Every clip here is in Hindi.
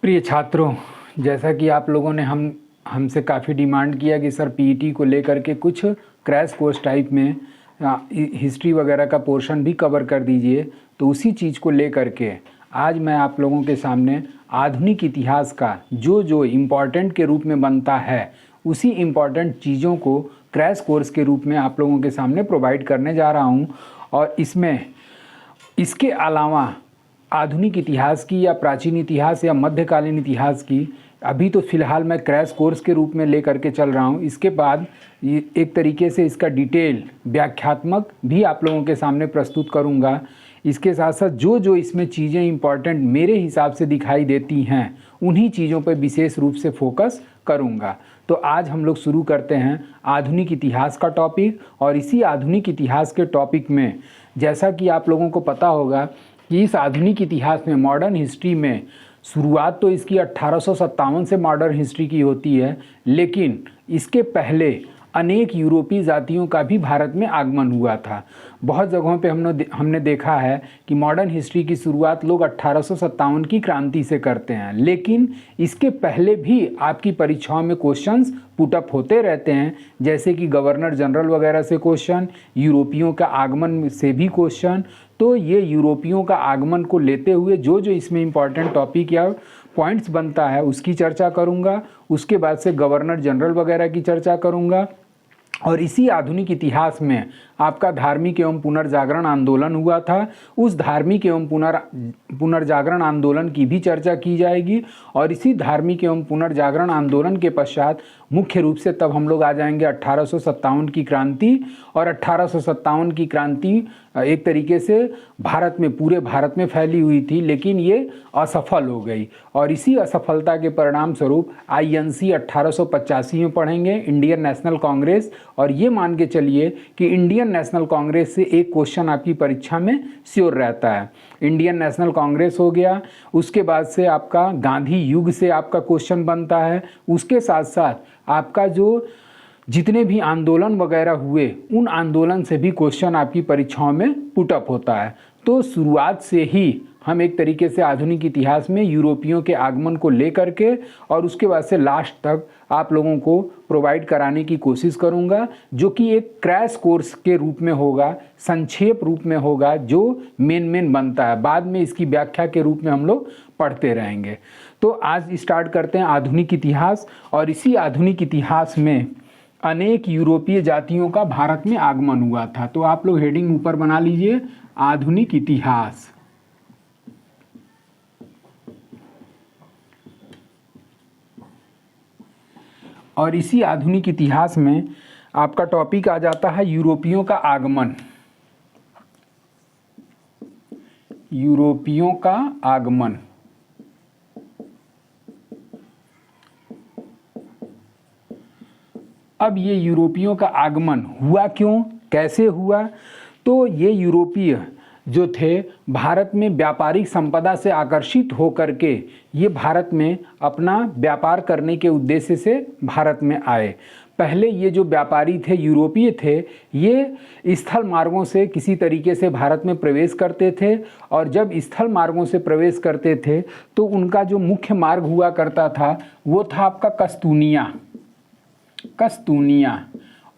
प्रिय छात्रों, जैसा कि आप लोगों ने हमसे काफ़ी डिमांड किया कि सर पीईटी को लेकर के कुछ क्रैश कोर्स टाइप में हिस्ट्री वगैरह का पोर्शन भी कवर कर दीजिए, तो उसी चीज़ को लेकर के आज मैं आप लोगों के सामने आधुनिक इतिहास का जो जो इम्पॉर्टेंट के रूप में बनता है उसी इम्पॉर्टेंट चीज़ों को क्रैश कोर्स के रूप में आप लोगों के सामने प्रोवाइड करने जा रहा हूँ। और इसके अलावा आधुनिक इतिहास की या प्राचीन इतिहास या मध्यकालीन इतिहास की अभी तो फ़िलहाल मैं क्रैश कोर्स के रूप में लेकर के चल रहा हूँ। इसके बाद ये एक तरीके से इसका डिटेल व्याख्यात्मक भी आप लोगों के सामने प्रस्तुत करूँगा। इसके साथ साथ जो जो इसमें चीज़ें इम्पॉर्टेंट मेरे हिसाब से दिखाई देती हैं उन्हीं चीज़ों पर विशेष रूप से फोकस करूँगा। तो आज हम लोग शुरू करते हैं आधुनिक इतिहास का टॉपिक। और इसी आधुनिक इतिहास के टॉपिक में जैसा कि आप लोगों को पता होगा कि इस आधुनिक इतिहास में मॉडर्न हिस्ट्री में शुरुआत तो इसकी 1857 से मॉडर्न हिस्ट्री की होती है, लेकिन इसके पहले अनेक यूरोपीय जातियों का भी भारत में आगमन हुआ था। बहुत जगहों पे हमने देखा है कि मॉडर्न हिस्ट्री की शुरुआत लोग 1857 की क्रांति से करते हैं, लेकिन इसके पहले भी आपकी परीक्षाओं में क्वेश्चंस पुटअप होते रहते हैं, जैसे कि गवर्नर जनरल वगैरह से क्वेश्चन, यूरोपियों का आगमन से भी क्वेश्चन। तो ये यूरोपियों का आगमन को लेते हुए जो जो इसमें इम्पॉर्टेंट टॉपिक या पॉइंट्स बनता है उसकी चर्चा करूँगा। उसके बाद से गवर्नर जनरल वगैरह की चर्चा करूँगा। और इसी आधुनिक इतिहास में आपका धार्मिक एवं पुनर्जागरण आंदोलन हुआ था, उस धार्मिक एवं पुनर्जागरण आंदोलन की भी चर्चा की जाएगी। और इसी धार्मिक एवं पुनर्जागरण आंदोलन के पश्चात मुख्य रूप से तब हम लोग आ जाएंगे 1857 की क्रांति। और 1857 की क्रांति एक तरीके से पूरे भारत में फैली हुई थी, लेकिन ये असफल हो गई। और इसी असफलता के परिणाम स्वरूप आईएनसी 1885 में पढ़ेंगे, इंडियन नेशनल कांग्रेस। और ये मान के चलिए कि इंडियन नेशनल कांग्रेस से एक क्वेश्चन आपकी परीक्षा में श्योर रहता है। इंडियन नेशनल कांग्रेस हो गया, उसके बाद से आपका गांधी युग से आपका क्वेश्चन बनता है। उसके साथ साथ आपका जो जितने भी आंदोलन वगैरह हुए उन आंदोलन से भी क्वेश्चन आपकी परीक्षाओं में पुटअप होता है। तो शुरुआत से ही हम एक तरीके से आधुनिक इतिहास में यूरोपियों के आगमन को लेकर के और उसके बाद से लास्ट तक आप लोगों को प्रोवाइड कराने की कोशिश करूंगा, जो कि एक क्रैश कोर्स के रूप में होगा, संक्षेप रूप में होगा, जो मेन बनता है। बाद में इसकी व्याख्या के रूप में हम लोग पढ़ते रहेंगे। तो आज स्टार्ट करते हैं आधुनिक इतिहास। और इसी आधुनिक इतिहास में अनेक यूरोपीय जातियों का भारत में आगमन हुआ था। तो आप लोग हेडिंग ऊपर बना लीजिए, आधुनिक इतिहास। और इसी आधुनिक इतिहास में आपका टॉपिक आ जाता है यूरोपियों का आगमन। यूरोपियों का आगमन। अब ये यूरोपियों का आगमन हुआ क्यों, कैसे हुआ? तो ये यूरोपीय जो थे भारत में व्यापारिक संपदा से आकर्षित होकर के ये भारत में अपना व्यापार करने के उद्देश्य से भारत में आए। पहले ये जो व्यापारी थे, यूरोपीय थे, ये स्थल मार्गों से किसी तरीके से भारत में प्रवेश करते थे। और जब स्थल मार्गों से प्रवेश करते थे तो उनका जो मुख्य मार्ग हुआ करता था वो था आपका कस्तूनिया।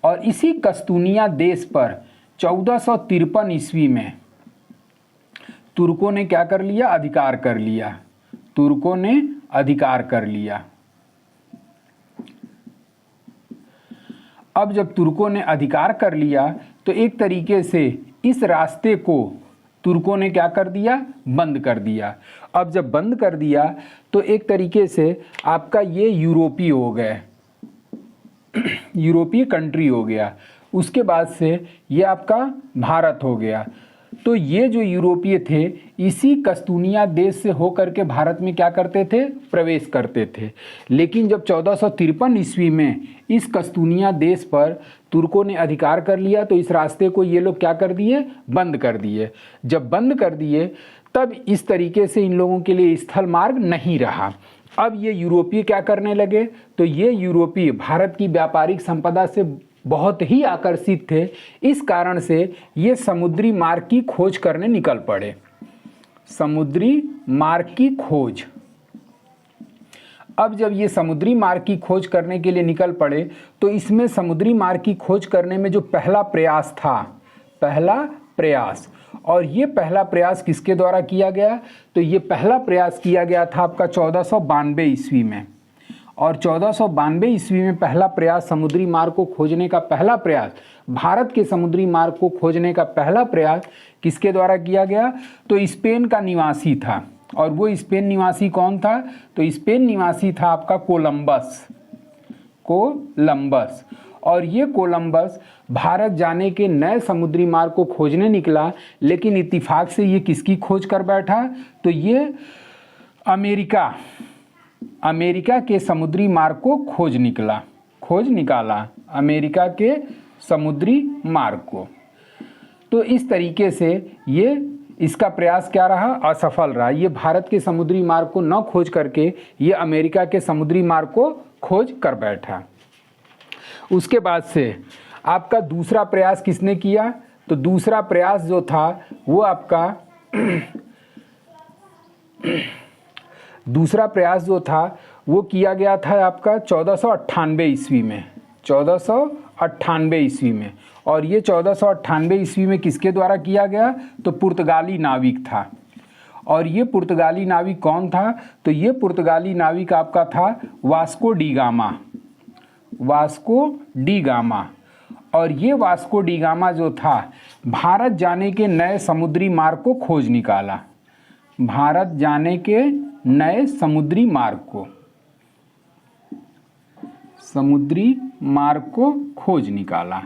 और इसी कस्तूनिया देश पर 1453 ईस्वी में तुर्कों ने क्या कर लिया? अधिकार कर लिया। तुर्कों ने अधिकार कर लिया। अब जब तुर्कों ने अधिकार कर लिया तो एक तरीके से इस रास्ते को तुर्कों ने क्या कर दिया? बंद कर दिया। अब जब बंद कर दिया तो एक तरीके से आपका ये यूरोपीय हो गए, यूरोपीय कंट्री हो गया। उसके बाद से ये आपका भारत हो गया। तो ये जो यूरोपीय थे इसी कस्तूनिया देश से होकर के भारत में क्या करते थे? प्रवेश करते थे। लेकिन जब 1453 ईस्वी में इस कस्तूनिया देश पर तुर्कों ने अधिकार कर लिया तो इस रास्ते को ये लोग क्या कर दिए? बंद कर दिए। जब बंद कर दिए तब इस तरीके से इन लोगों के लिए स्थल मार्ग नहीं रहा। अब ये यूरोपीय क्या करने लगे? तो ये यूरोपीय भारत की व्यापारिक संपदा से बहुत ही आकर्षित थे। इस कारण से ये समुद्री मार्ग की खोज करने निकल पड़े। समुद्री मार्ग की खोज। अब जब ये समुद्री मार्ग की खोज करने के लिए निकल पड़े तो इसमें समुद्री मार्ग की खोज करने में जो पहला प्रयास था, पहला प्रयास, और ये पहला प्रयास किसके द्वारा किया गया, तो ये पहला प्रयास किया गया था आपका 1492 ईस्वी में। और 1492 ईस्वी में पहला प्रयास समुद्री मार्ग को खोजने का पहला प्रयास, भारत के समुद्री मार्ग को खोजने का पहला प्रयास किसके द्वारा किया गया, तो स्पेन का निवासी था। और वो स्पेन निवासी कौन था, तो स्पेन निवासी था आपका कोलंबस। कोलंबस। और ये कोलंबस भारत जाने के नए समुद्री मार्ग को खोजने निकला, लेकिन इत्तेफाक से ये किसकी खोज कर बैठा, तो ये अमेरिका के समुद्री मार्ग को खोज निकाला अमेरिका के समुद्री मार्ग को। तो इस तरीके से ये इसका प्रयास क्या रहा, असफल रहा। ये भारत के समुद्री मार्ग को न खोज करके ये अमेरिका के समुद्री मार्ग को खोज कर बैठा। उसके बाद से आपका दूसरा प्रयास किसने किया, तो दूसरा प्रयास जो था वो आपका दूसरा प्रयास जो था वो किया गया था आपका 1498 ईस्वी में। 1498 ईस्वी में। और ये 1498 ईस्वी में किसके द्वारा किया गया, तो पुर्तगाली नाविक था। और ये पुर्तगाली नाविक कौन था, तो ये पुर्तगाली नाविक आपका था वास्को डी गामा। और ये वास्को डी गामा जो था भारत जाने के नए समुद्री मार्ग को खोज निकाला। भारत जाने के नए समुद्री मार्ग को खोज निकाला।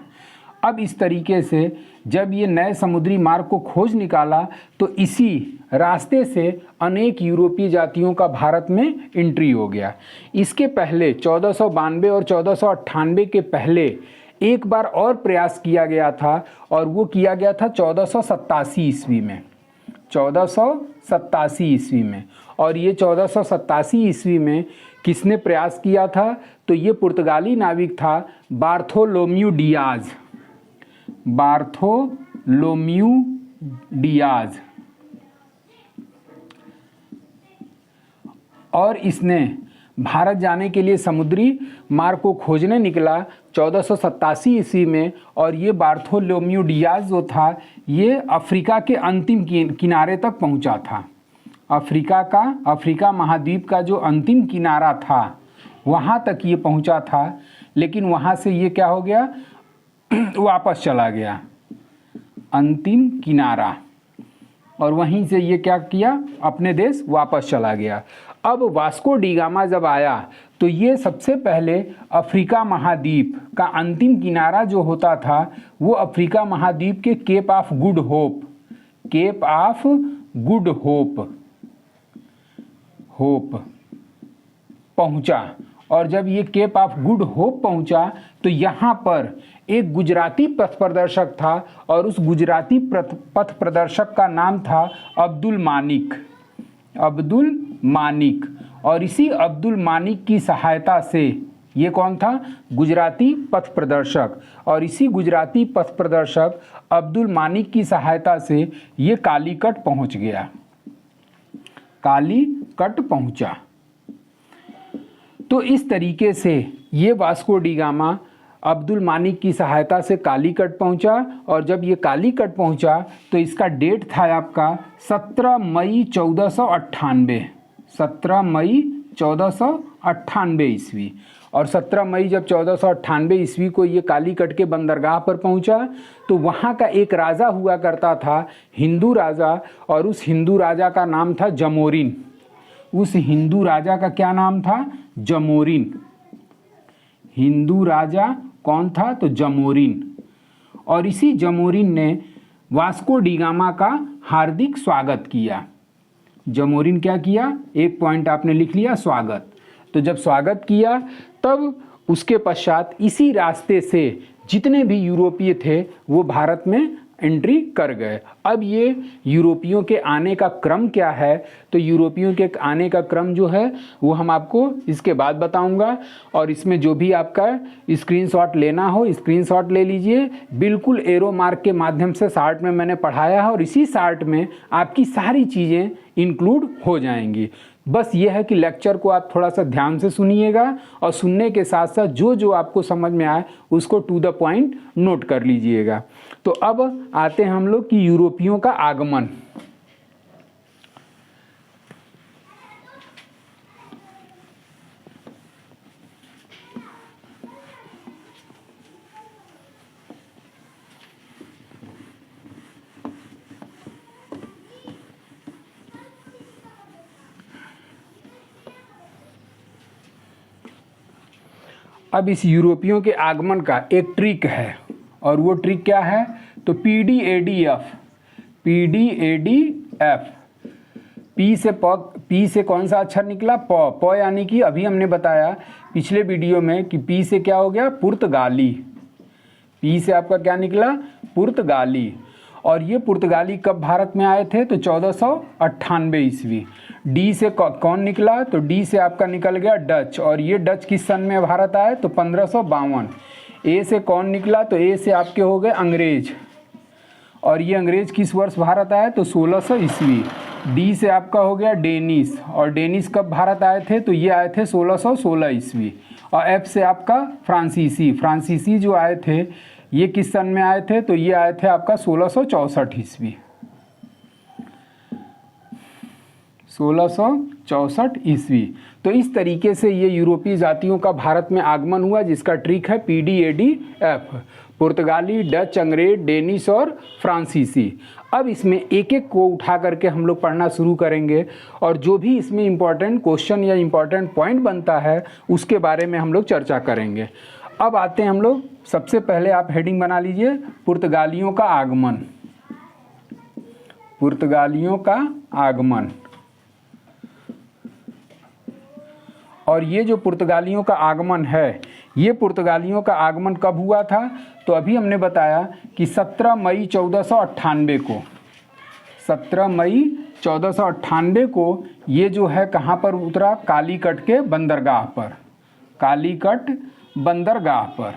अब इस तरीके से जब ये नए समुद्री मार्ग को खोज निकाला तो इसी रास्ते से अनेक यूरोपीय जातियों का भारत में एंट्री हो गया। इसके पहले 1492 और 1498 के पहले एक बार और प्रयास किया गया था, और वो किया गया था 1487 ईस्वी में। 1487 ईस्वी में। और ये 1487 ईस्वी में किसने प्रयास किया था, तो ये पुर्तगाली नाविक था बार्थोलोम्यू डियाज। और इसने भारत जाने के लिए समुद्री मार्ग को खोजने निकला 1487 ईस्वी में। और ये बार्थोलोम्यू डियाज जो था ये अफ्रीका के अंतिम किनारे तक पहुंचा था। अफ्रीका महाद्वीप का जो अंतिम किनारा था वहाँ तक ये पहुँचा था, लेकिन वहाँ से ये क्या हो गया, वापस चला गया अंतिम किनारा, और वहीं से ये क्या किया, अपने देश वापस चला गया। अब वास्को डी गामा जब आया तो ये सबसे पहले अफ्रीका महाद्वीप का अंतिम किनारा जो होता था वो अफ्रीका महाद्वीप के केप ऑफ गुड होप पहुंचा। और जब ये केप ऑफ गुड होप पहुंचा तो यहाँ पर एक गुजराती पथ प्रदर्शक था, और उस गुजराती पथ प्रदर्शक का नाम था अब्दुल मानिक। और इसी अब्दुल मानिक की सहायता से, ये कौन था, गुजराती पथ प्रदर्शक, और इसी गुजराती पथ प्रदर्शक अब्दुल मानिक की सहायता से ये कालीकट पहुंचा। तो इस तरीके से ये Vasco D gamma Abdul Manik की सहायता से कालीकट पहुंचा। और जब ये कालीकट पहुंचा तो इसका डेट था आपका 17 मई 1498 ईस्वी। और 17 मई जब 1498 ईस्वी को ये कालीकट के बंदरगाह पर पहुंचा तो वहाँ का एक राजा हुआ करता था, हिंदू राजा, और उस हिंदू राजा का नाम था जमोरिन। उस हिंदू राजा का क्या नाम था, जमोरिन। हिंदू राजा कौन था, तो जमोरिन। और इसी जमोरिन ने वास्को डी गामा का हार्दिक स्वागत किया। जमोरिन क्या किया, एक पॉइंट आपने लिख लिया, स्वागत। तो जब स्वागत किया तब उसके पश्चात इसी रास्ते से जितने भी यूरोपीय थे वो भारत में एंट्री कर गए। अब ये यूरोपियों के आने का क्रम क्या है, तो यूरोपियों के आने का क्रम जो है वो हम आपको इसके बाद बताऊंगा। और इसमें जो भी आपका स्क्रीनशॉट लेना हो स्क्रीनशॉट ले लीजिए, बिल्कुल एरो मार्क के माध्यम से शार्ट में मैंने पढ़ाया है, और इसी शार्ट में आपकी सारी चीज़ें इंक्लूड हो जाएंगी। बस ये है कि लेक्चर को आप थोड़ा सा ध्यान से सुनिएगा और सुनने के साथ साथ जो जो आपको समझ में आए उसको टू द पॉइंट नोट कर लीजिएगा। तो अब आते हैं हम लोग कि यूरोपियों का आगमन। अब इस यूरोपियों के आगमन का एक ट्रिक है, और वो ट्रिक क्या है? तो PDADF, PDADF, पी से कौन सा अक्षर निकला? प यानी कि अभी हमने बताया पिछले वीडियो में कि पी से क्या हो गया? पुर्तगाली। पी से आपका क्या निकला? पुर्तगाली। और ये पुर्तगाली कब भारत में आए थे? तो 1498 ईस्वी। डी से कौन निकला? तो डी से आपका निकल गया डच, और ये डच किस सन में भारत आए? तो 1552। ए से कौन निकला? तो ए से आपके हो गए अंग्रेज, और ये अंग्रेज किस वर्ष भारत आए? तो 1600 ईस्वी। डी से आपका हो गया डेनिस, और डेनिस कब भारत आए थे? तो ये आए थे 1616 ईस्वी। और एफ से आपका फ्रांसीसी, फ्रांसीसी जो आए थे ये किस सन में आए थे? तो ये आए थे आपका 1664 ईस्वी, 1664 ईस्वी। तो इस तरीके से ये यूरोपीय जातियों का भारत में आगमन हुआ, जिसका ट्रिक है PDADF, पुर्तगाली, डच, अंग्रेज, डेनिश और फ्रांसीसी। अब इसमें एक एक को उठा करके हम लोग पढ़ना शुरू करेंगे, और जो भी इसमें इम्पॉर्टेंट क्वेश्चन या इम्पॉर्टेंट पॉइंट बनता है उसके बारे में हम लोग चर्चा करेंगे। अब आते हैं हम लोग, सबसे पहले आप हेडिंग बना लीजिए, पुर्तगालियों का आगमन। पुर्तगालियों का आगमन। और ये जो पुर्तगालियों का आगमन है, ये पुर्तगालियों का आगमन कब हुआ था? तो अभी हमने बताया कि 17 मई 1498 को, 17 मई 1498 को ये जो है कहाँ पर उतरा? कालीकट के बंदरगाह पर, कालीकट बंदरगाह पर।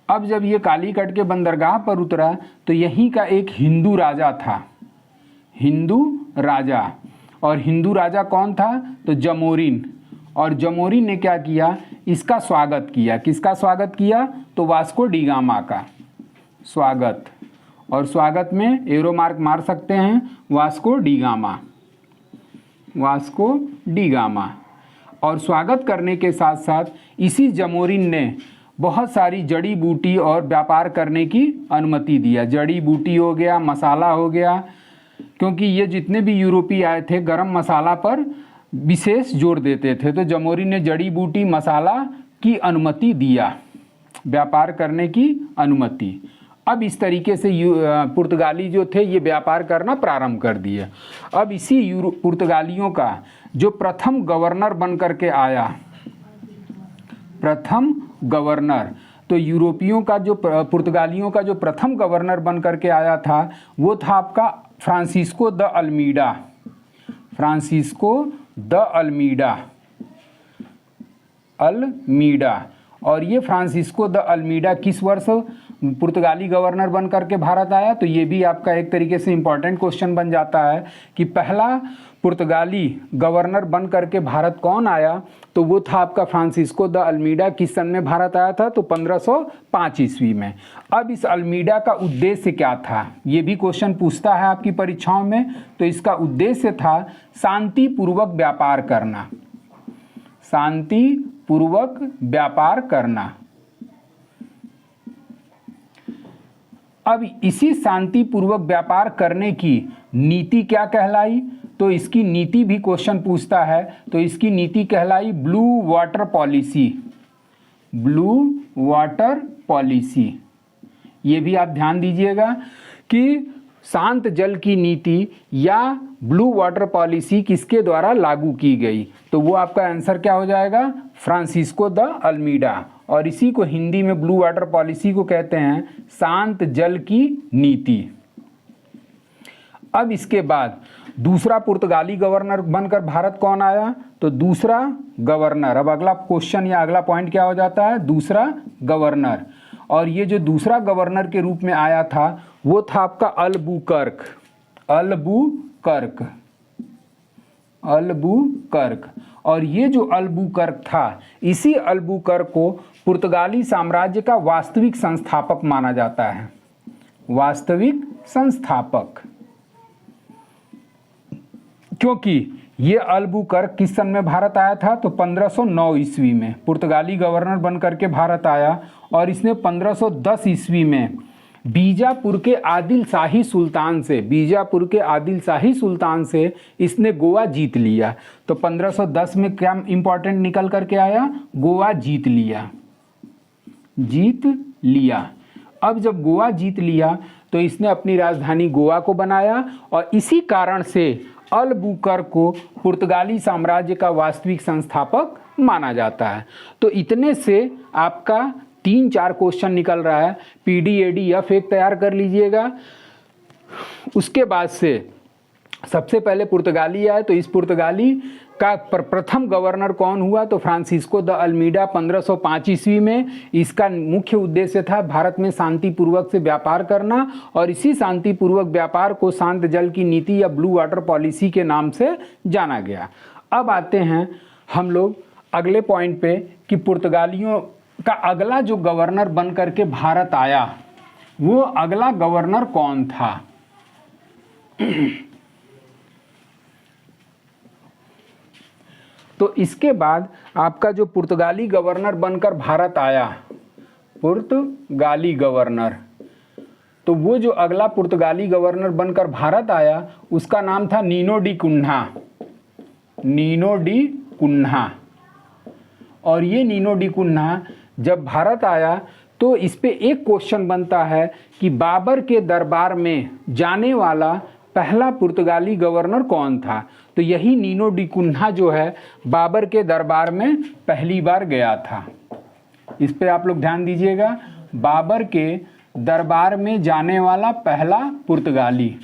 अब जब ये कालीकट के बंदरगाह पर उतरा तो यहीं का एक हिंदू राजा था, हिंदू राजा। और हिंदू राजा कौन था? तो जमोरिन। और जमोरिन ने क्या किया? इसका स्वागत किया। किसका स्वागत किया? तो वास्को डी गामा का स्वागत। और स्वागत में एरो मार्क मार सकते हैं, Vasco D gamma, Vasco D gamma. और स्वागत करने के साथ साथ इसी जमोरिन ने बहुत सारी जड़ी बूटी और व्यापार करने की अनुमति दिया। जड़ी बूटी हो गया, मसाला हो गया, क्योंकि ये जितने भी यूरोपीय आए थे गरम मसाला पर विशेष जोर देते थे, तो जमोरिन ने जड़ी बूटी, मसाला की अनुमति दिया, व्यापार करने की अनुमति। अब इस तरीके से पुर्तगाली जो थे ये व्यापार करना प्रारंभ कर दिए। अब इसी पुर्तगालियों का जो प्रथम गवर्नर बन करके आया, प्रथम गवर्नर, तो यूरोपियों का जो पुर्तगालियों का जो प्रथम गवर्नर बन करके आया था वो था आपका Francisco de Almeida, Francisco de Almeida, Almeida. और ये फ्रांसिस्को द अल्मीडा किस वर्ष पुर्तगाली गवर्नर बन करके भारत आया? तो ये भी आपका एक तरीके से इम्पॉर्टेंट क्वेश्चन बन जाता है कि पहला पुर्तगाली गवर्नर बन करके भारत कौन आया? तो वो था आपका फ्रांसिस्को द अल्मीडा। किस सन में भारत आया था? तो 1505 ईस्वी में। अब इस अल्मीडा का उद्देश्य क्या था? ये भी क्वेश्चन पूछता है आपकी परीक्षाओं में। तो इसका उद्देश्य था शांतिपूर्वक व्यापार करना, शांतिपूर्वक व्यापार करना। अब इसी शांतिपूर्वक व्यापार करने की नीति क्या कहलाई? तो इसकी नीति भी क्वेश्चन पूछता है। तो इसकी नीति कहलाई blue water policy, blue water policy. ये भी आप ध्यान दीजिएगा कि शांत जल की नीति या ब्लू वाटर पॉलिसी किसके द्वारा लागू की गई? तो वो आपका आंसर क्या हो जाएगा? Francisco de Almeida. और इसी को हिंदी में ब्लू वाटर पॉलिसी को कहते हैं शांत जल की नीति। अब इसके बाद दूसरा पुर्तगाली गवर्नर बनकर भारत कौन आया? तो दूसरा गवर्नर। अब अगला क्वेश्चन या अगला पॉइंट क्या हो जाता है? दूसरा गवर्नर। और ये जो दूसरा गवर्नर के रूप में आया था वो था आपका अल्बुकर्क, अल्बुकर्क, अल्बुकर्क। और ये जो अल्बुकर्क था, इसी अल्बुकर्क को पुर्तगाली साम्राज्य का वास्तविक संस्थापक माना जाता है। वास्तविक संस्थापक, क्योंकि ये अल्बुकर्क किस सन में भारत आया था? तो 1509 ईस्वी में पुर्तगाली गवर्नर बन करके भारत आया, और इसने 1510 ईस्वी में बीजापुर के आदिल शाही सुल्तान से, बीजापुर के आदिल शाही सुल्तान से इसने गोवा जीत लिया। तो 1510 में क्या इंपॉर्टेंट निकल करके आया? गोवा जीत लिया, जीत लिया। अब जब गोवा जीत लिया तो इसने अपनी राजधानी गोवा को बनाया, और इसी कारण से अल्बुकर्क को पुर्तगाली साम्राज्य का वास्तविक संस्थापक माना जाता है। तो इतने से आपका 3-4 क्वेश्चन निकल रहा है। PDADF एक तैयार कर लीजिएगा। उसके बाद से सबसे पहले पुर्तगाली आए, तो इस पुर्तगाली का प्रथम गवर्नर कौन हुआ? तो फ्रांसिस्को द अल्मीडा 1505 ईस्वी में। इसका मुख्य उद्देश्य था भारत में शांतिपूर्वक से व्यापार करना, और इसी शांतिपूर्वक व्यापार को शांत जल की नीति या ब्लू वाटर पॉलिसी के नाम से जाना गया। अब आते हैं हम लोग अगले पॉइंट पे कि पुर्तगालियों का अगला जो गवर्नर बन करके भारत आया, वो अगला गवर्नर कौन था? तो इसके बाद आपका जो पुर्तगाली गवर्नर बनकर भारत आया, पुर्तगाली गवर्नर, तो वो जो अगला पुर्तगाली गवर्नर बनकर भारत आया उसका नाम था Nino de Cunha. Nino de Cunha. और ये नीनो डी कुन्हा जब भारत आया तो इस पे एक क्वेश्चन बनता है कि बाबर के दरबार में जाने वाला पहला पुर्तगाली गवर्नर कौन था? तो यही नीनो डी कुन्हा जो है बाबर के दरबार में पहली बार गया था। इस पे आप लोग ध्यान दीजिएगा, बाबर के दरबार में जाने वाला पहला पुर्तगाली।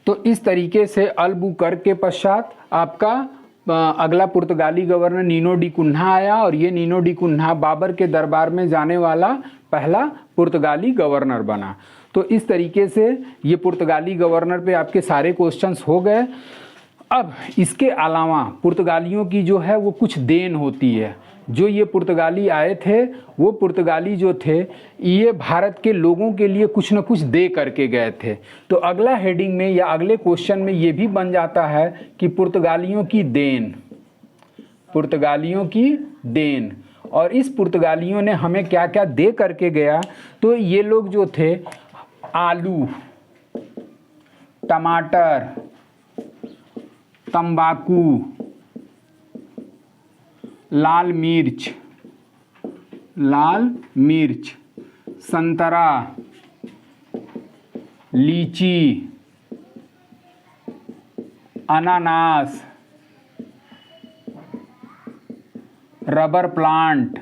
तो इस तरीके से अल्बुकर्क के पश्चात आपका अगला पुर्तगाली गवर्नर नीनो डी कुन्हा आया, और ये नीनो डी कुन्हा बाबर के दरबार में जाने वाला पहला पुर्तगाली गवर्नर बना। तो इस तरीके से ये पुर्तगाली गवर्नर पे आपके सारे क्वेश्चंस हो गए। अब इसके अलावा पुर्तगालियों की जो है वो कुछ देन होती है। जो ये पुर्तगाली आए थे, वो पुर्तगाली जो थे ये भारत के लोगों के लिए कुछ न कुछ दे करके गए थे। तो अगला हेडिंग में या अगले क्वेश्चन में ये भी बन जाता है कि पुर्तगालियों की देन, पुर्तगालियों की देन। और इस पुर्तगालियों ने हमें क्या क्या दे करके गया? तो ये लोग जो थे आलू, टमाटर, तंबाकू, लाल मिर्च, संतरा, लीची, अनानास, रबर प्लांट,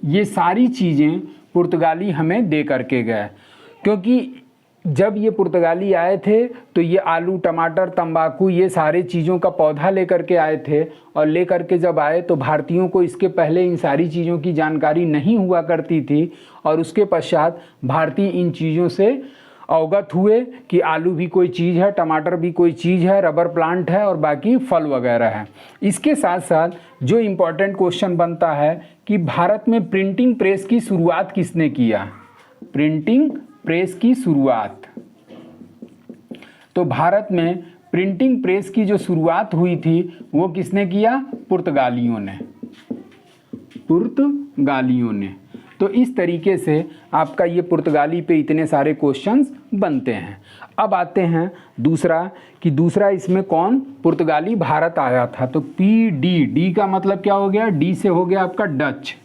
ये सारी चीज़ें पुर्तगाली हमें दे करके गए। क्योंकि जब ये पुर्तगाली आए थे तो ये आलू, टमाटर, तंबाकू, ये सारे चीज़ों का पौधा लेकर के आए थे, और लेकर के जब आए तो भारतीयों को इसके पहले इन सारी चीज़ों की जानकारी नहीं हुआ करती थी, और उसके पश्चात भारतीय इन चीज़ों से अवगत हुए कि आलू भी कोई चीज़ है, टमाटर भी कोई चीज़ है, रबर प्लांट है, और बाकी फल वगैरह है। इसके साथ साथ जो इम्पोर्टेंट क्वेश्चन बनता है कि भारत में प्रिंटिंग प्रेस की शुरुआत किसने किया? प्रिंटिंग प्रेस की शुरुआत। तो भारत में प्रिंटिंग प्रेस की जो शुरुआत हुई थी वो किसने किया? पुर्तगालियों ने, पुर्तगालियों ने। तो इस तरीके से आपका ये पुर्तगाली पे इतने सारे क्वेश्चंस बनते हैं। अब आते हैं दूसरा कि दूसरा इसमें कौन पुर्तगाली भारत आया था? तो PD का मतलब क्या हो गया? डी से हो गया आपका डच।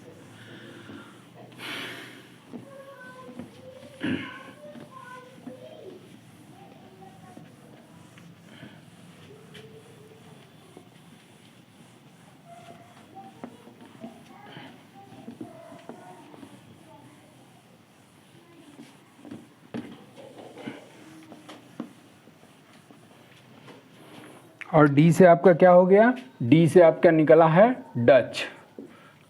और डी से आपका क्या हो गया, डी से आपका निकला है डच।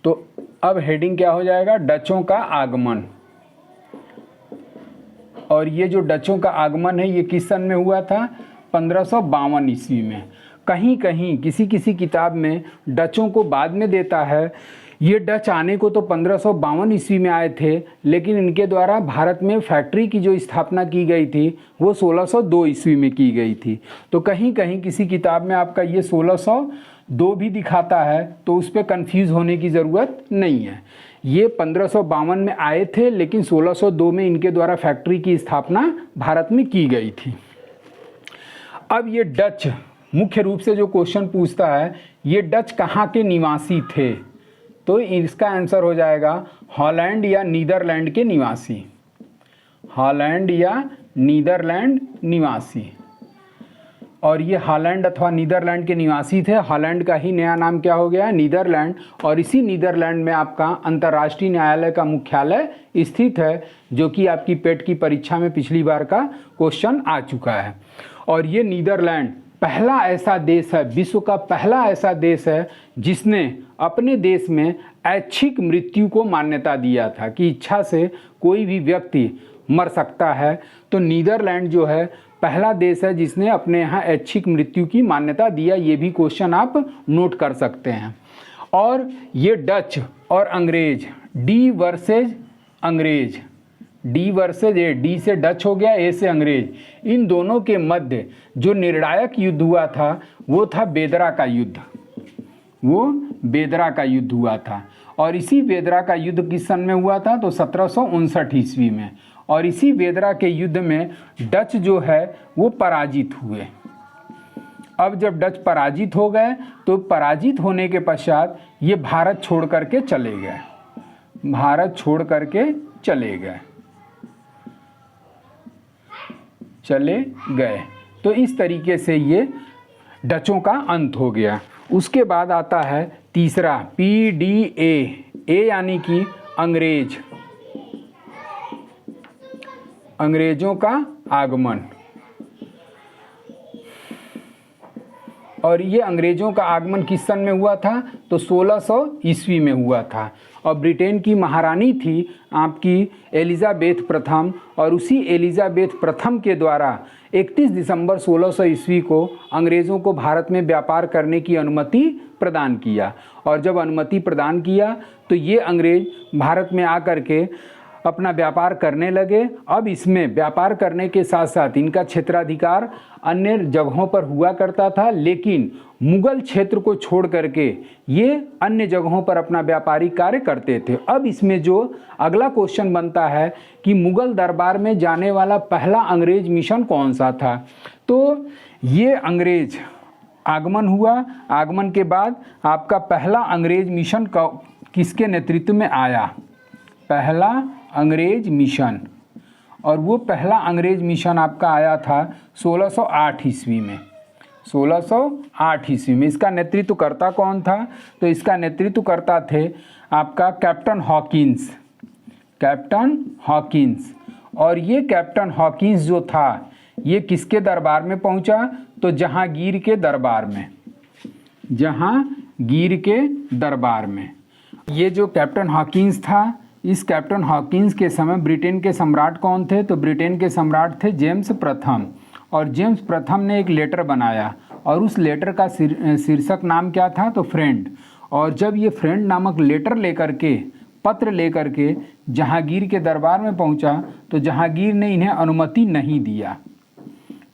तो अब हेडिंग क्या हो जाएगा, डचों का आगमन। और ये जो डचों का आगमन है ये किस सन में हुआ था, 1552 ईस्वी में। कहीं कहीं किसी किसी किताब में डचों को बाद में देता है। ये डच आने को तो 1552 ईस्वी में आए थे, लेकिन इनके द्वारा भारत में फैक्ट्री की जो स्थापना की गई थी वो 1602 ईस्वी में की गई थी। तो कहीं कहीं किसी किताब में आपका ये 1602 भी दिखाता है, तो उस पर कन्फ्यूज़ होने की ज़रूरत नहीं है। ये 1552 में आए थे, लेकिन 1602 में इनके द्वारा फैक्ट्री की स्थापना भारत में की गई थी। अब ये डच मुख्य रूप से जो क्वेश्चन पूछता है, ये डच कहाँ के निवासी थे, तो इसका आंसर हो जाएगा हॉलैंड या नीदरलैंड के निवासी। हॉलैंड या नीदरलैंड निवासी। और ये हॉलैंड अथवा नीदरलैंड के निवासी थे। हॉलैंड का ही नया नाम क्या हो गया है, नीदरलैंड। और इसी नीदरलैंड में आपका अंतर्राष्ट्रीय न्यायालय का मुख्यालय स्थित है, जो कि आपकी पेट की परीक्षा में पिछली बार का क्वेश्चन आ चुका है। और ये नीदरलैंड पहला ऐसा देश है, विश्व का पहला ऐसा देश है जिसने अपने देश में ऐच्छिक मृत्यु को मान्यता दिया था कि इच्छा से कोई भी व्यक्ति मर सकता है। तो नीदरलैंड जो है पहला देश है जिसने अपने यहाँ ऐच्छिक मृत्यु की मान्यता दिया। ये भी क्वेश्चन आप नोट कर सकते हैं। और ये डच और अंग्रेज, डी वर्सेज अंग्रेज, डी वर्सेज ए, डी से डच हो गया, ए से अंग्रेज, इन दोनों के मध्य जो निर्णायक युद्ध हुआ था वो था बेदरा का युद्ध। वो बेदरा का युद्ध हुआ था। और इसी बेदरा का युद्ध किस सन में हुआ था, तो 1759 ईस्वी में। और इसी बेदरा के युद्ध में डच जो है वो पराजित हुए। अब जब डच पराजित हो गए तो पराजित होने के पश्चात ये भारत छोड़ करके चले गए, भारत छोड़ करके चले गए। तो इस तरीके से ये डचों का अंत हो गया। उसके बाद आता है तीसरा PDA, ए यानी कि अंग्रेज, अंग्रेजों का आगमन। और ये अंग्रेजों का आगमन किस सन में हुआ था, तो 1600 ईस्वी में हुआ था। और ब्रिटेन की महारानी थी आपकी एलिजाबेथ प्रथम, और उसी एलिजाबेथ प्रथम के द्वारा 31 दिसंबर 1600 ईस्वी को अंग्रेज़ों को भारत में व्यापार करने की अनुमति प्रदान किया। और जब अनुमति प्रदान किया तो ये अंग्रेज भारत में आकर के अपना व्यापार करने लगे। अब इसमें व्यापार करने के साथ साथ इनका क्षेत्राधिकार अन्य जगहों पर हुआ करता था, लेकिन मुगल क्षेत्र को छोड़ करके ये अन्य जगहों पर अपना व्यापारिक कार्य करते थे। अब इसमें जो अगला क्वेश्चन बनता है कि मुगल दरबार में जाने वाला पहला अंग्रेज मिशन कौन सा था, तो ये अंग्रेज आगमन हुआ। आगमन के बाद आपका पहला अंग्रेज मिशन किसके नेतृत्व में आया, पहला अंग्रेज मिशन। और वो पहला अंग्रेज मिशन आपका आया था 1608 ईस्वी में, 1608 ईस्वी में। इसका नेतृत्वकर्ता कौन था, तो इसका नेतृत्वकर्ता थे आपका कैप्टन हॉकिंस, कैप्टन हॉकिंस। और ये कैप्टन हॉकिंस जो था ये किसके दरबार में पहुंचा, तो जहांगीर के दरबार में, जहांगीर के दरबार में। ये जो कैप्टन हॉकिंस था, इस कैप्टन हॉकिंस के समय ब्रिटेन के सम्राट कौन थे, तो ब्रिटेन के सम्राट थे जेम्स प्रथम। और जेम्स प्रथम ने एक लेटर बनाया और उस लेटर का शीर्षक नाम क्या था, तो फ्रेंड। और जब ये फ्रेंड नामक लेटर लेकर के, पत्र लेकर के जहांगीर के दरबार में पहुंचा, तो जहांगीर ने इन्हें अनुमति नहीं दिया,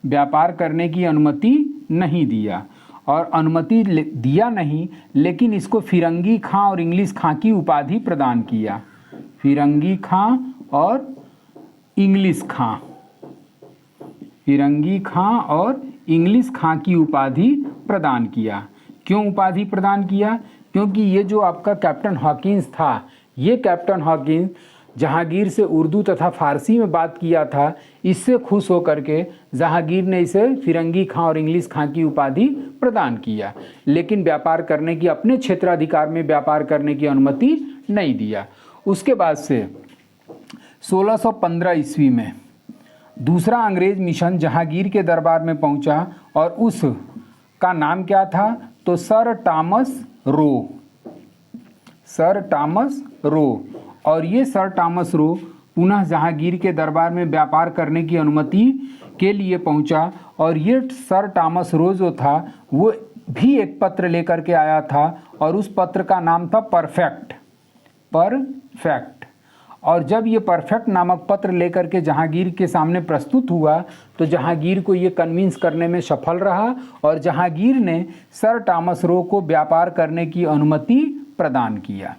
व्यापार करने की अनुमति नहीं दिया। और अनुमति दिया नहीं, लेकिन इसको फिरंगी खां और इंग्लिश खां की उपाधि प्रदान किया, फिरंगी खां और इंग्लिश खां, फिरंगी खां और इंग्लिश खां की उपाधि प्रदान किया। क्यों उपाधि प्रदान किया, क्योंकि ये जो आपका कैप्टन हॉकिंस था, ये कैप्टन हॉकिंस जहांगीर से उर्दू तथा फारसी में बात किया था। इससे खुश होकर के जहांगीर ने इसे फिरंगी खां और इंग्लिश खां की उपाधि प्रदान किया, लेकिन व्यापार करने की, अपने क्षेत्राधिकार में व्यापार करने की अनुमति नहीं दिया। उसके बाद से 1615 ईस्वी में दूसरा अंग्रेज मिशन जहांगीर के दरबार में पहुंचा और उस का नाम क्या था? तो sir Thomas Roe, sir Thomas Roe. और ये सर टॉमस रो पुनः जहांगीर के दरबार में व्यापार करने की अनुमति के लिए पहुंचा। और ये सर टॉमस रो जो था वो भी एक पत्र लेकर के आया था और उस पत्र का नाम था परफेक्ट, परफेक्ट। और जब ये परफेक्ट नामक पत्र लेकर के जहांगीर के सामने प्रस्तुत हुआ तो जहांगीर को ये कन्विंस करने में सफल रहा और जहांगीर ने सर टॉमस रो को व्यापार करने की अनुमति प्रदान किया।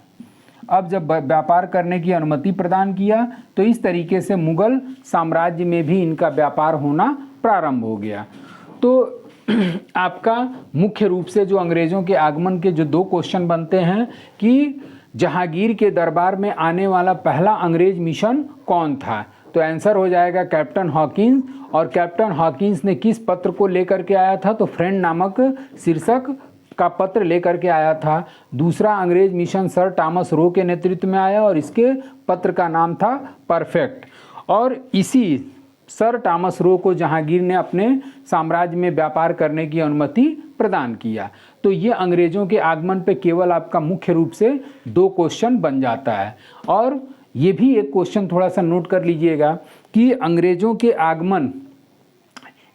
अब जब व्यापार करने की अनुमति प्रदान किया तो इस तरीके से मुगल साम्राज्य में भी इनका व्यापार होना प्रारंभ हो गया। तो आपका मुख्य रूप से जो अंग्रेज़ों के आगमन के जो दो क्वेश्चन बनते हैं कि जहांगीर के दरबार में आने वाला पहला अंग्रेज मिशन कौन था? तो आंसर हो जाएगा कैप्टन हॉकिंस। और कैप्टन हॉकिंस ने किस पत्र को लेकर के आया था? तो फ्रेंड नामक शीर्षक का पत्र लेकर के आया था। दूसरा अंग्रेज मिशन सर टॉमस रो के नेतृत्व में आया और इसके पत्र का नाम था परफेक्ट। और इसी सर टॉमस रो को जहांगीर ने अपने साम्राज्य में व्यापार करने की अनुमति प्रदान किया। तो ये अंग्रेज़ों के आगमन पे केवल आपका मुख्य रूप से दो क्वेश्चन बन जाता है। और ये भी एक क्वेश्चन थोड़ा सा नोट कर लीजिएगा कि अंग्रेज़ों के आगमन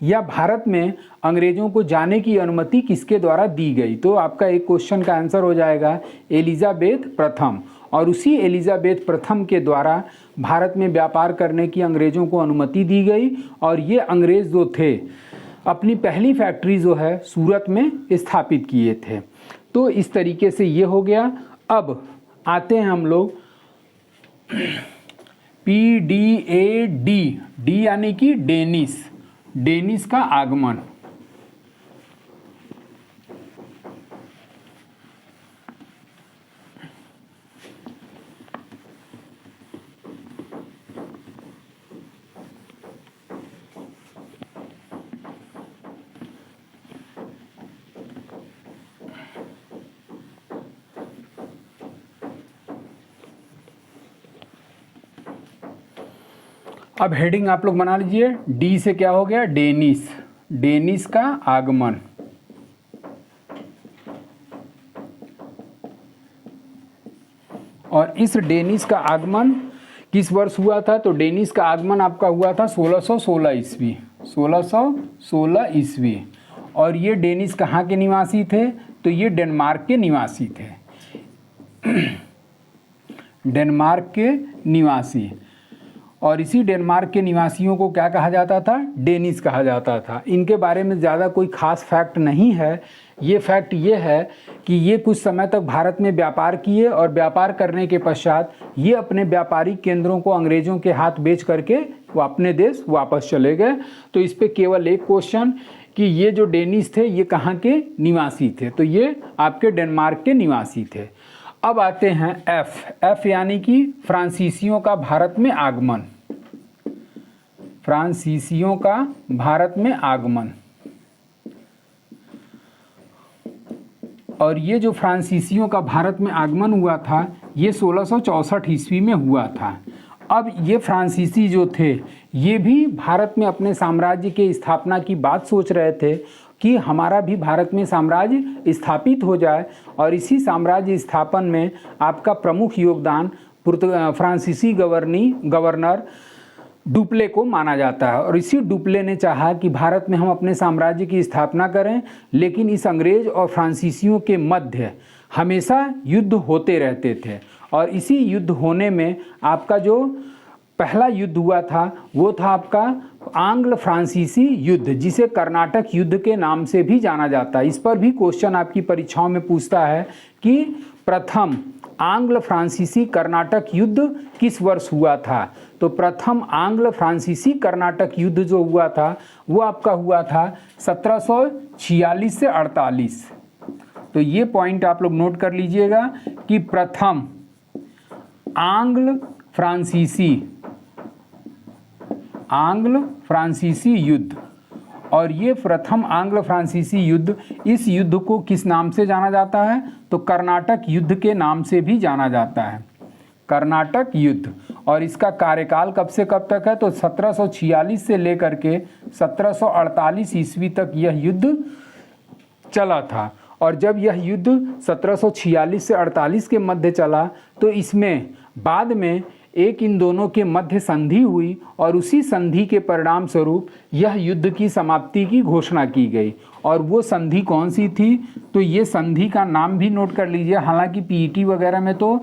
या भारत में अंग्रेज़ों को जाने की अनुमति किसके द्वारा दी गई? तो आपका एक क्वेश्चन का आंसर हो जाएगा एलिजाबेथ प्रथम। और उसी एलिजाबेथ प्रथम के द्वारा भारत में व्यापार करने की अंग्रेज़ों को अनुमति दी गई। और ये अंग्रेज़ जो थे अपनी पहली फैक्ट्री जो है सूरत में स्थापित किए थे। तो इस तरीके से ये हो गया। अब आते हैं हम लोग PDAD, डी यानी कि डेनिस, डेनिस का आगमन। अब हेडिंग आप लोग बना लीजिए। डी से क्या हो गया? डेनिस, डेनिस का आगमन। और इस डेनिस का आगमन किस वर्ष हुआ था? तो डेनिस का आगमन आपका हुआ था 1616 ईस्वी, 1616 ईस्वी। और ये डेनिस कहाँ के निवासी थे? तो ये डेनमार्क के निवासी थे, डेनमार्क के निवासी। और इसी डेनमार्क के निवासियों को क्या कहा जाता था? डेनिस कहा जाता था। इनके बारे में ज़्यादा कोई खास फैक्ट नहीं है। ये फैक्ट ये है कि ये कुछ समय तक भारत में व्यापार किए और व्यापार करने के पश्चात ये अपने व्यापारिक केंद्रों को अंग्रेज़ों के हाथ बेच करके वो अपने देश वापस चले गए। तो इस पर केवल एक क्वेश्चन कि ये जो डेनिस थे ये कहाँ के निवासी थे? तो ये आपके डेनमार्क के निवासी थे। अब आते हैं एफ यानी कि फ्रांसीसियों का भारत में आगमन, फ्रांसीसियों का भारत में आगमन। और ये जो फ्रांसीसियों का भारत में आगमन हुआ था ये 1664 ईस्वी में हुआ था। अब ये फ्रांसीसी जो थे ये भी भारत में अपने साम्राज्य के स्थापना की बात सोच रहे थे कि हमारा भी भारत में साम्राज्य स्थापित हो जाए। और इसी साम्राज्य स्थापन में आपका प्रमुख योगदान फ्रांसीसी गवर्नर डुप्ले को माना जाता है। और इसी डुप्ले ने चाहा कि भारत में हम अपने साम्राज्य की स्थापना करें, लेकिन इस अंग्रेज और फ्रांसीसियों के मध्य हमेशा युद्ध होते रहते थे। और इसी युद्ध होने में आपका जो पहला युद्ध हुआ था वो था आपका आंग्ल फ्रांसीसी युद्ध, जिसे कर्नाटक युद्ध के नाम से भी जाना जाता है। इस पर भी क्वेश्चन आपकी परीक्षाओं में पूछता है कि प्रथम आंग्ल फ्रांसीसी कर्नाटक युद्ध किस वर्ष हुआ था? तो प्रथम आंग्ल फ्रांसीसी कर्नाटक युद्ध जो हुआ था वो आपका हुआ था 1746 से 48। तो ये पॉइंट आप लोग नोट कर लीजिएगा कि प्रथम आंग्ल फ्रांसीसी युद्ध। और ये प्रथम आंग्ल फ्रांसीसी युद्ध, इस युद्ध को किस नाम से जाना जाता है? तो कर्नाटक युद्ध के नाम से भी जाना जाता है, कर्नाटक युद्ध। और इसका कार्यकाल कब से कब तक है? तो 1746 से लेकर के 1748 ईस्वी तक यह युद्ध चला था। और जब यह युद्ध 1746 से 48 के मध्य चला तो इसमें बाद में एक इन दोनों के मध्य संधि हुई और उसी संधि के परिणाम स्वरूप यह युद्ध की समाप्ति की घोषणा की गई। और वो संधि कौन सी थी, तो ये संधि का नाम भी नोट कर लीजिए। हालांकि पीईटी वगैरह में तो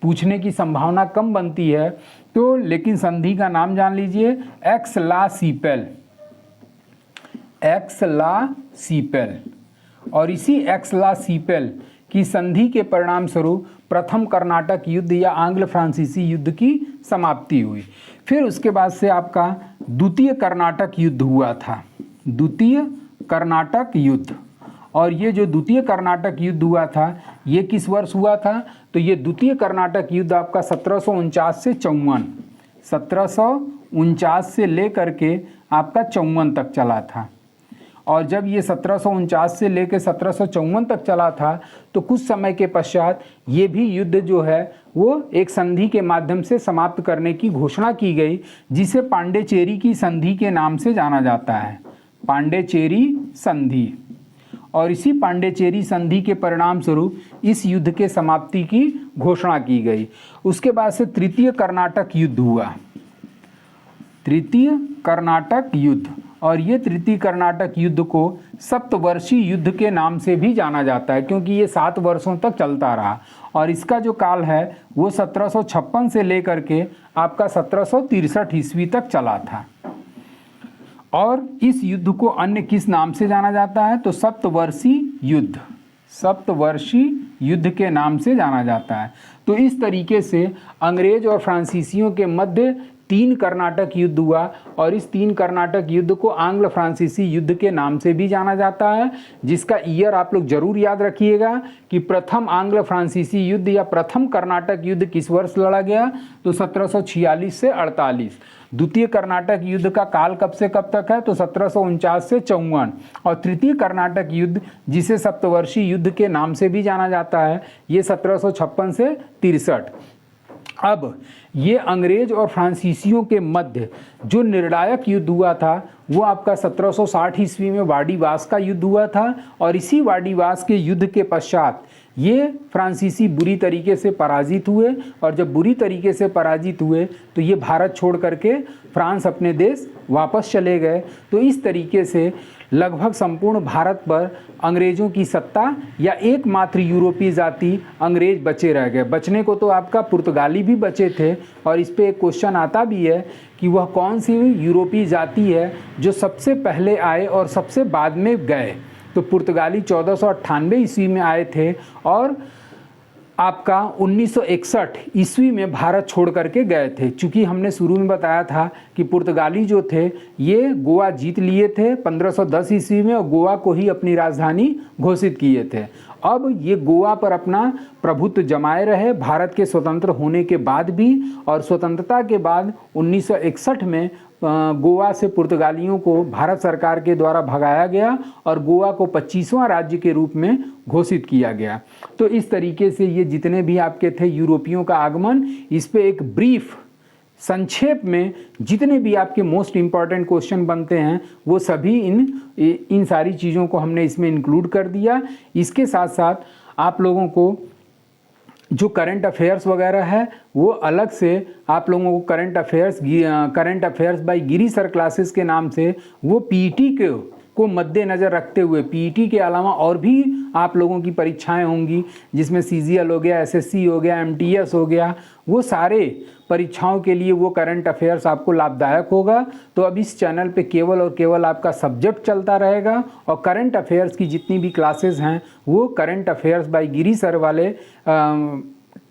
पूछने की संभावना कम बनती है, तो लेकिन संधि का नाम जान लीजिए, एक्स-ला-शीपेल। एक्स-ला-शीपेल। और इसी एक्स-ला-शीपेल की संधि के परिणाम स्वरूप प्रथम कर्नाटक युद्ध या आंग्ल फ्रांसीसी युद्ध की समाप्ति हुई। फिर उसके बाद से आपका द्वितीय कर्नाटक युद्ध हुआ था, द्वितीय कर्नाटक युद्ध। और ये जो द्वितीय कर्नाटक युद्ध हुआ था ये किस वर्ष हुआ था, तो ये द्वितीय कर्नाटक युद्ध आपका 1749 से 54, 1749 से लेकर के आपका 54 तक चला था। और जब ये 1749 से लेकर 1754 तक चला था तो कुछ समय के पश्चात ये भी युद्ध जो है वो एक संधि के माध्यम से समाप्त करने की घोषणा की गई, जिसे पांडिचेरी की संधि के नाम से जाना जाता है, पांडिचेरी संधि। और इसी पांडिचेरी संधि के परिणाम स्वरूप इस युद्ध के समाप्ति की घोषणा की गई। उसके बाद से तृतीय कर्नाटक युद्ध हुआ, तृतीय कर्नाटक युद्ध। और ये तृतीय कर्नाटक युद्ध को सप्तवर्षीय युद्ध के नाम से भी जाना जाता है, क्योंकि ये 7 वर्षों तक चलता रहा। और इसका जो काल है वो 1756 से लेकर के आपका 1763 ईस्वी तक चला था। और इस युद्ध को अन्य किस नाम से जाना जाता है, तो सप्तवर्षीय युद्ध, सप्तवर्षीय युद्ध के नाम से जाना जाता है। तो इस तरीके से अंग्रेज और फ्रांसीसियों के मध्य 3 कर्नाटक युद्ध हुआ। और इस 3 कर्नाटक युद्ध को आंग्ल फ्रांसीसी युद्ध के नाम से भी जाना जाता है, जिसका ईयर आप लोग जरूर याद रखिएगा कि प्रथम आंग्ल फ्रांसीसी युद्ध या प्रथम कर्नाटक युद्ध किस वर्ष लड़ा गया, तो 1746 से 48। द्वितीय कर्नाटक युद्ध का काल कब से कब तक है, तो 1749 से 54। और तृतीय कर्नाटक युद्ध, जिसे सप्तवर्षीय युद्ध के नाम से भी जाना जाता है, ये 1756 से 63। अब ये अंग्रेज और फ्रांसीसियों के मध्य जो निर्णायक युद्ध हुआ था वो आपका 1760 ईस्वी में वाडीवास का युद्ध हुआ था। और इसी वाडीवास के युद्ध के पश्चात ये फ्रांसीसी बुरी तरीके से पराजित हुए। और जब बुरी तरीके से पराजित हुए तो ये भारत छोड़ करके फ्रांस अपने देश वापस चले गए। तो इस तरीके से लगभग संपूर्ण भारत पर अंग्रेज़ों की सत्ता या एकमात्र यूरोपीय जाति अंग्रेज बचे रह गए। बचने को तो आपका पुर्तगाली भी बचे थे। और इस पे एक क्वेश्चन आता भी है कि वह कौन सी यूरोपीय जाति है जो सबसे पहले आए और सबसे बाद में गए। तो पुर्तगाली 1498 ईस्वी में आए थे और आपका 1961 ईस्वी में भारत छोड़ करके गए थे। चूँकि हमने शुरू में बताया था कि पुर्तगाली जो थे ये गोवा जीत लिए थे 1510 ईस्वी में और गोवा को ही अपनी राजधानी घोषित किए थे। अब ये गोवा पर अपना प्रभुत्व जमाए रहे भारत के स्वतंत्र होने के बाद भी। और स्वतंत्रता के बाद 1961 में गोवा से पुर्तगालियों को भारत सरकार के द्वारा भगाया गया और गोवा को 25वां राज्य के रूप में घोषित किया गया। तो इस तरीके से ये जितने भी आपके थे यूरोपियों का आगमन, इस पे एक ब्रीफ संक्षेप में जितने भी आपके मोस्ट इम्पॉर्टेंट क्वेश्चन बनते हैं वो सभी इन सारी चीज़ों को हमने इसमें इंक्लूड कर दिया। इसके साथ साथ आप लोगों को जो करंट अफेयर्स वगैरह है वो अलग से आप लोगों को करंट अफेयर्स बाय गिरी सर क्लासेस के नाम से वो पीईटी को मद्देनज़र रखते हुए, पीईटी के अलावा और भी आप लोगों की परीक्षाएं होंगी जिसमें सीजीएल हो गया, एसएससी हो गया, एमटीएस हो गया, वो सारे परीक्षाओं के लिए वो करंट अफेयर्स आपको लाभदायक होगा। तो अब इस चैनल पे केवल और केवल आपका सब्जेक्ट चलता रहेगा और करंट अफेयर्स की जितनी भी क्लासेस हैं वो करंट अफेयर्स बाय गिरी सर वाले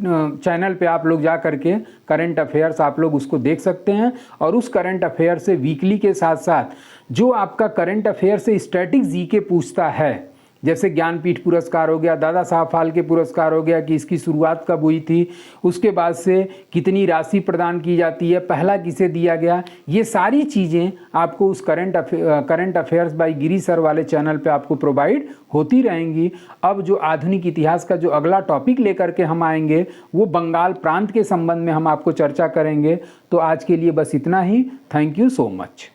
चैनल पे आप लोग जा करके करंट अफेयर्स आप लोग उसको देख सकते हैं। और उस करंट अफेयर से वीकली के साथ साथ जो आपका करंट अफेयर से स्टैटिक जीके पूछता है, जैसे ज्ञानपीठ पुरस्कार हो गया, दादा साहब फाल्के पुरस्कार हो गया कि इसकी शुरुआत कब हुई थी, उसके बाद से कितनी राशि प्रदान की जाती है, पहला किसे दिया गया, ये सारी चीज़ें आपको उस करंट अफेयर्स बाय गिरी सर वाले चैनल पे आपको प्रोवाइड होती रहेंगी। अब जो आधुनिक इतिहास का जो अगला टॉपिक लेकर के हम आएंगे वो बंगाल प्रांत के संबंध में हम आपको चर्चा करेंगे। तो आज के लिए बस इतना ही। Thank you so much.